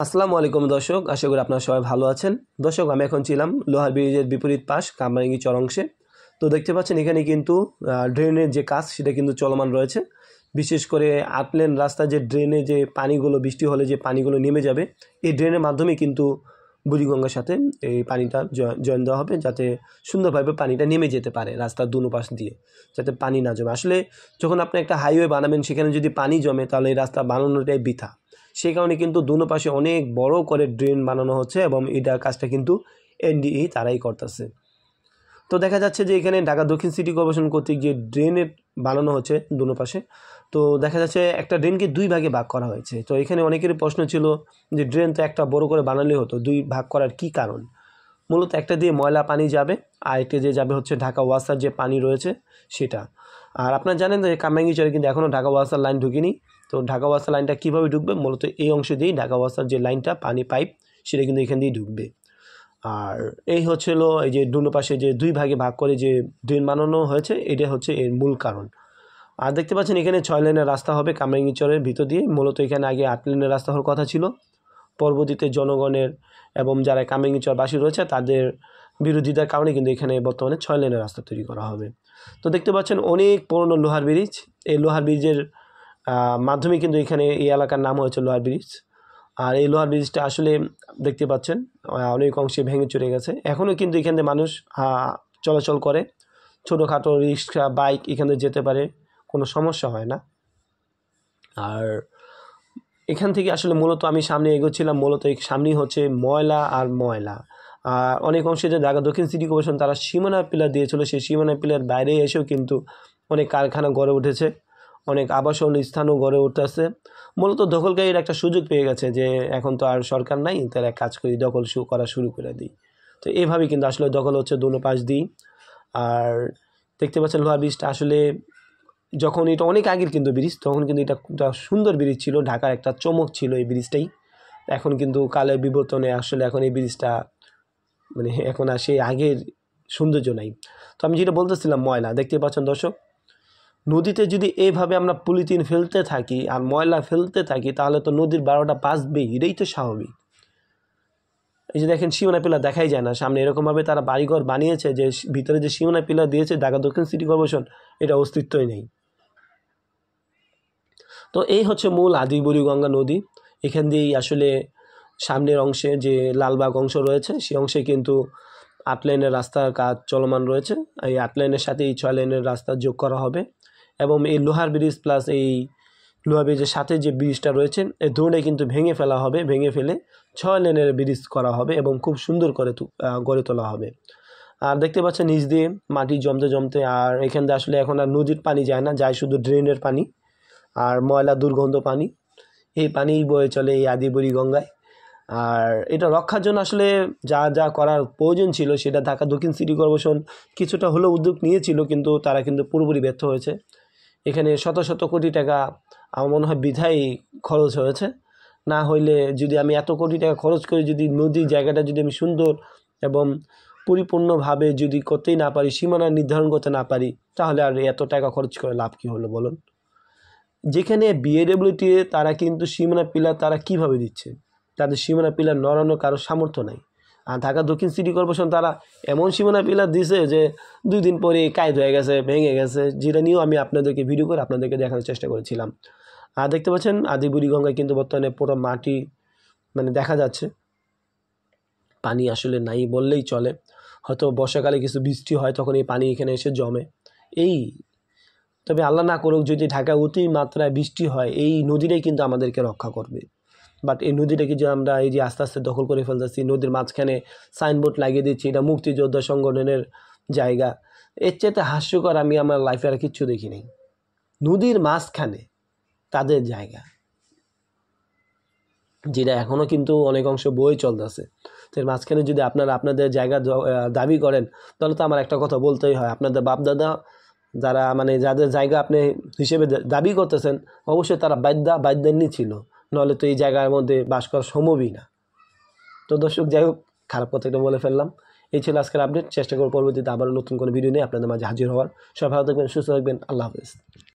আসসালামু আলাইকুম দর্শক, আশা করি আপনারা সবাই ভালো আছেন। দর্শক, আমি এখন ছিলাম লোহার ব্রিজের বিপরীত পাশ কামরাঙ্গী চর অংশে। তো দেখতে পাচ্ছেন এখানে কিন্তু ড্রেনের যে কাজ সেটা কিন্তু চলমান রয়েছে। বিশেষ করে ৮ লেন রাস্তা যে ড্রেনে যে পানিগুলো বৃষ্টি হলে যে পানিগুলো নেমে যাবে, এই ড্রেনের মাধ্যমে কিন্তু বুড়িগঙ্গার সাথে এই পানিটা জয়েন দেওয়া হবে, যাতে সুন্দরভাবে পানিটা নেমে যেতে পারে রাস্তার দুনো পাশ দিয়ে, যাতে পানি না জমে। আসলে যখন আপনি একটা হাইওয়ে বানাবেন সেখানে যদি পানি জমে তাহলে এই রাস্তা বানানোটাই বৃথা। সেই কারণে কিন্তু দুনো পাশে অনেক বড় করে ড্রেন বানানো হচ্ছে এবং এটা কাজটা কিন্তু এনডিই তারাই করতেছে। তো দেখা যাচ্ছে যে এখানে ঢাকা দক্ষিণ সিটি কর্পোরেশন কর্তৃক যে ড্রেনের বানানো হচ্ছে দুনো পাশে, তো দেখা যাচ্ছে একটা ড্রেনকে দুই ভাগে ভাগ করা হয়েছে। তো এখানে অনেকেরই প্রশ্ন ছিল যে ড্রেন তো একটা বড় করে বানালে হতো, দুই ভাগ করার কি কারণ? মূলত একটা দিয়ে ময়লা পানি যাবে আর একটা দিয়ে যাবে হচ্ছে ঢাকা ওয়াসার যে পানি রয়েছে সেটা। আর আপনারা জানেন যে কামরাঙ্গী চরে কিন্তু এখনও ঢাকা ওয়াসার লাইন ঢুকেনি। তো ঢাকা ওয়াসার লাইনটা কীভাবে ঢুকবে? মূলত এই অংশ দিয়েই ঢাকা ওয়াসার যে লাইনটা পানি পাইপ সেটা কিন্তু এখান দিয়েই ঢুকবে। আর এই হচ্ছিল এই যে দুনো পাশে যে দুই ভাগে ভাগ করে যে ড্রেন বানানো হয়েছে, এটা হচ্ছে এর মূল কারণ। আর দেখতে পাচ্ছেন এখানে 6 লেনের রাস্তা হবে কামরাঙ্গী চরের ভিতর দিয়ে। মূলত এখানে আগে 8 লেনের রাস্তা হওয়ার কথা ছিল। পরবর্তীতে জনগণের এবং যারা কামরাঙ্গী চরবাসী রয়েছে তাদের বিরোধিতার কারণে কিন্তু এখানে বর্তমানে 6 লেনের রাস্তা তৈরি করা হবে। তো দেখতে পাচ্ছেন অনেক পুরনো লোহার ব্রিজ। এই লোহার ব্রিজের মাধ্যমে কিন্তু এখানে এই এলাকার নাম হয়েছে লোহার ব্রিজ। আর এই লোহার ব্রিজটা আসলে দেখতে পাচ্ছেন অনেক অংশে ভেঙে চলে গেছে। এখনও কিন্তু এখান থেকে মানুষ চলাচল করে, ছোটোখাটো রিক্সা বাইক এখান থেকে যেতে পারে, কোনো সমস্যা হয় না। আর এখান থেকে আসলে মূলত আমি সামনে এগোচ্ছিলাম, মূলত এই সামনেই হচ্ছে ময়লা আর ময়লা। আর অনেক অংশে যে ঢাকা দক্ষিণ সিটি কর্পোরেশন তারা সীমানা পিলার দিয়েছিল, সেই সীমানা পিলার বাইরে এসেও কিন্তু অনেক কারখানা গড়ে উঠেছে, অনেক আবাসন স্থানও গড়ে উঠতেছে। মূলত দখলকারীর একটা সুযোগ পেয়ে গেছে যে এখন তো আর সরকার নাই, তারা কাজ করি, দখল করা শুরু করে দিই। তো এইভাবেই কিন্তু আসলে দখল হচ্ছে দুনো পাশ দিই। আর দেখতে পাচ্ছেন লোহার ব্রিজটা আসলে যখন এটা অনেক আগের কিন্তু ব্রিজ, তখন কিন্তু এটা একটা সুন্দর ব্রিজ ছিল, ঢাকার একটা চমক ছিল এই ব্রিজটাই। এখন কিন্তু কালের বিবর্তনে আসলে এখন এই ব্রিজটা মানে এখন আর সেই আগের সৌন্দর্য নাই। তো আমি যেটা বলতেছিলাম ময়লা, দেখতে পাচ্ছেন দর্শক, নদীতে যদি এইভাবে আমরা পলিথিন ফেলতে থাকি আর ময়লা ফেলতে থাকি তাহলে তো নদীর 12টা বাজবেই, এটাই তো স্বাভাবিক। এই যে দেখেন সীমানা পিলার দেখাই যায় না সামনে, এরকমভাবে তারা বাড়িঘর বানিয়েছে যে ভিতরে যে সীমানা পিলার দিয়েছে ঢাকা দক্ষিণ সিটি কর্পোরেশন, এটা অস্তিত্বই নেই। তো এই হচ্ছে মূল আদি বুড়িগঙ্গা নদী। এখান দিয়েই আসলে সামনের অংশে যে লালবাগ অংশ রয়েছে সেই অংশে কিন্তু 8 লেনের রাস্তার কাজ চলমান রয়েছে। এই 8 লেনের সাথে এই 6 লেনের রাস্তা যোগ করা হবে এবং এই লোহার ব্রিজ প্লাস এই লোহার ব্রিজের সাথে যে ব্রিজটা রয়েছে এই দুটোটাই কিন্তু ভেঙে ফেলা হবে, ভেঙে ফেলে 6 লেনের ব্রিজ করা হবে এবং খুব সুন্দর করে গড়ে তোলা হবে। আর দেখতে পাচ্ছেন নিচ দিয়ে মাটি জমতে জমতে, আর এখান দিয়ে আসলে এখন আর নদীর পানি যায় না, যায় শুধু ড্রেনের পানি আর ময়লা দুর্গন্ধ পানি। এই পানি বয়ে চলে এই আদি বুড়িগঙ্গায়। আর এটা রক্ষার জন্য আসলে যা যা করার প্রয়োজন ছিল সেটা ঢাকা দক্ষিণ সিটি কর্পোরেশন কিছুটা হলেও উদ্যোগ নিয়েছিল, কিন্তু তারা কিন্তু পুরোপুরি ব্যর্থ হয়েছে। এখানে শত শত কোটি টাকা আমার মনে হয় বৃথাই খরচ হয়েছে। না হইলে যদি আমি এত কোটি টাকা খরচ করে যদি নদীর জায়গাটা যদি আমি সুন্দর এবং পরিপূর্ণভাবে যদি করতেই না পারি, সীমানা নির্ধারণ করতে না পারি, তাহলে আর এত টাকা খরচ করে লাভ কী হলো বলুন? যেখানে বিএডব্লিউটি তারা কিন্তু সীমানা পিলার তারা কিভাবে দিচ্ছে, তাদের সীমানা পিলার নড়ানোর কারো সামর্থ্য নাই। আর ঢাকা দক্ষিণ সিটি কর্পোরেশন তারা এমন সীমানা পিলার দিছে যে 2 দিন পরে কায়দ হয়ে গেছে, ভেঙে গেছে, যেটা নিয়েও আমি আপনাদেরকে ভিডিও করে আপনাদেরকে দেখানোর চেষ্টা করেছিলাম। আর দেখতে পাচ্ছেন আদি বুড়িগঙ্গায় কিন্তু বর্তমানে পুরো মাটি মানে দেখা যাচ্ছে, পানি আসলে নাই বললেই চলে। হয়তো বর্ষাকালে কিছু বৃষ্টি হয় তখন এই পানি এখানে এসে জমে। তবে আল্লাহ না করুক যদি ঢাকায় অতিমাত্রায় বৃষ্টি হয়, এই নদীটাই কিন্তু আমাদেরকে রক্ষা করবে। বাট এই নদীটাকে যে আমরা এই যে আস্তে আস্তে দখল করে ফেলতেছি, নদীর মাঝখানে সাইনবোর্ড লাগিয়ে দিচ্ছি এটা মুক্তিযোদ্ধা সংগঠনের জায়গা, এর চাইতে হাস্যকর আমি আমার লাইফে আর কিচ্ছু দেখি নাই। নদীর মাঝখানে তাদের জায়গা, যেটা এখনও কিন্তু অনেক অংশ বয়ে চলতেছে। তো এর মাঝখানে যদি আপনারা আপনাদের জায়গা দাবি করেন তাহলে তো আমার একটা কথা বলতেই হয়, আপনাদের বাপদাদা যারা মানে যাদের জায়গা আপনি হিসেবে দাবি করতেছেন অবশ্যই তারা বাদ্যান্যই ছিল, নাহলে তো এই জায়গার মধ্যে বাস করা সম্ভবই না। তো দর্শক, যাই হোক, খারাপ কথা একটা বলে ফেললাম। এই ছিল আজকের আপডেট। চেষ্টা করব পরবর্তীতে আবারও নতুন কোনো ভিডিও নিয়ে আপনাদের মাঝে হাজির হওয়ার। সবাই ভালো থাকবেন, সুস্থ থাকবেন, আল্লাহ হাফেজ।